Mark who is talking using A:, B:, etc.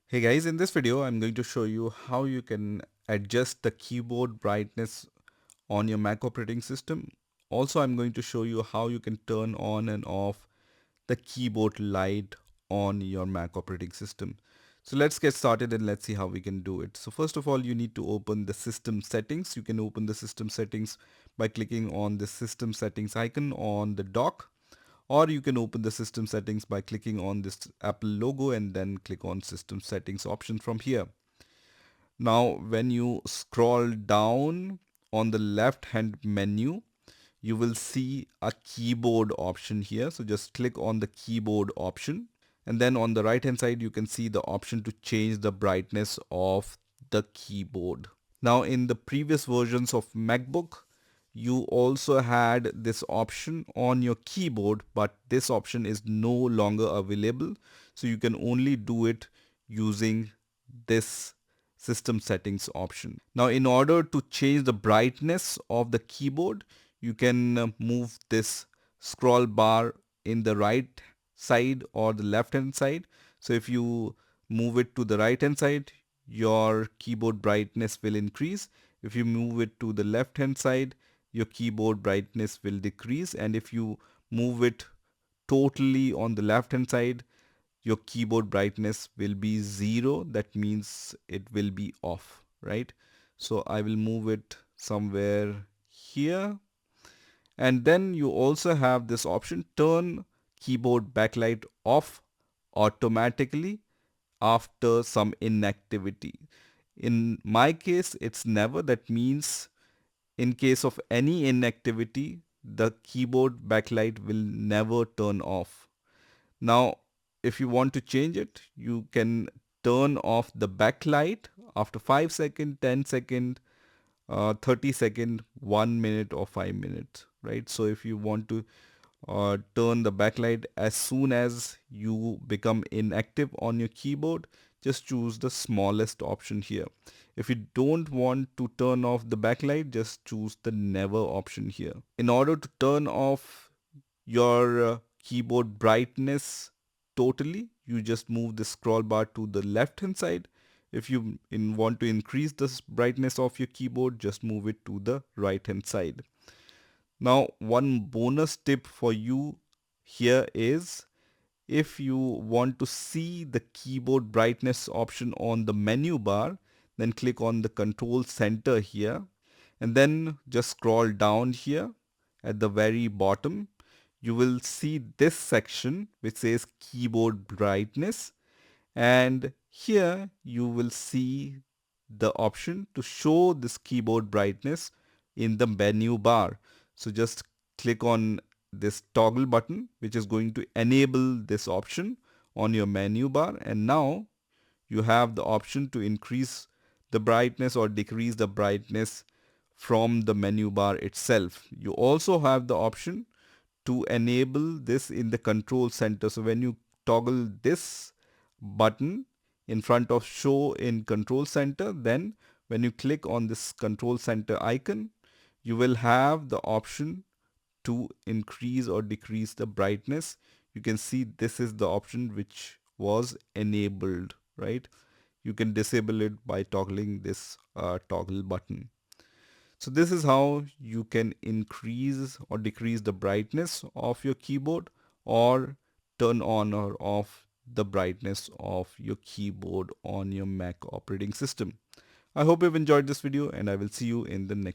A: Hey guys, in this video I'm going to show you how you can adjust the keyboard brightness on your Mac operating system. Also, I'm going to show you how you can turn on and off the keyboard light on your Mac operating system. So let's get started and let's see how we can do it. So first of all, you need to open the system settings. You can open the system settings by clicking on the system settings icon on the dock, or you can open the system settings by clicking on this Apple logo and then click on system settings option from here. Now when you scroll down on the left hand menu, you will see a keyboard option here. So just click on the keyboard option, and then on the right hand side you can see the option to change the brightness of the keyboard. Now in the previous versions of MacBook, you also had this option on your keyboard, but this option is no longer available. So you can only do it using this system settings option. Now in order to change the brightness of the keyboard, you can move this scroll bar in the right side or the left hand side. So if you move it to the right hand side, your keyboard brightness will increase. If you move it to the left hand side, your keyboard brightness will decrease. And if you move it totally on the left hand side, your keyboard brightness will be 0. That means it will be off, right? So I will move it somewhere here. And then you also have this option, turn keyboard backlight off automatically after some inactivity. In my case, it's never. That means in case of any inactivity, the keyboard backlight will never turn off. Now, if you want to change it, you can turn off the backlight after 5 second, 10 second, 30 second, 1 minute or 5 minutes, right? So if you want to turn the backlight as soon as you become inactive on your keyboard, just choose the smallest option here. If you don't want to turn off the backlight, just choose the never option here. In order to turn off your keyboard brightness totally, you just move the scroll bar to the left hand side. If you want to increase the brightness of your keyboard, just move it to the right hand side. Now, one bonus tip for you here is, if you want to see the keyboard brightness option on the menu bar, then click on the control center here and then just scroll down here at the very bottom. You will see this section which says keyboard brightness, and here you will see the option to show this keyboard brightness in the menu bar. So just click on this toggle button which is going to enable this option on your menu bar, and now you have the option to increase the brightness or decrease the brightness from the menu bar itself. You also have the option to enable this in the control center. So when you toggle this button in front of show in control center, then when you click on this control center icon, you will have the option to increase or decrease the brightness. You can see this is the option which was enabled, right? You can disable it by toggling this toggle button. So this is how you can increase or decrease the brightness of your keyboard, or turn on or off the brightness of your keyboard on your Mac operating system. I hope you've enjoyed this video, and I will see you in the next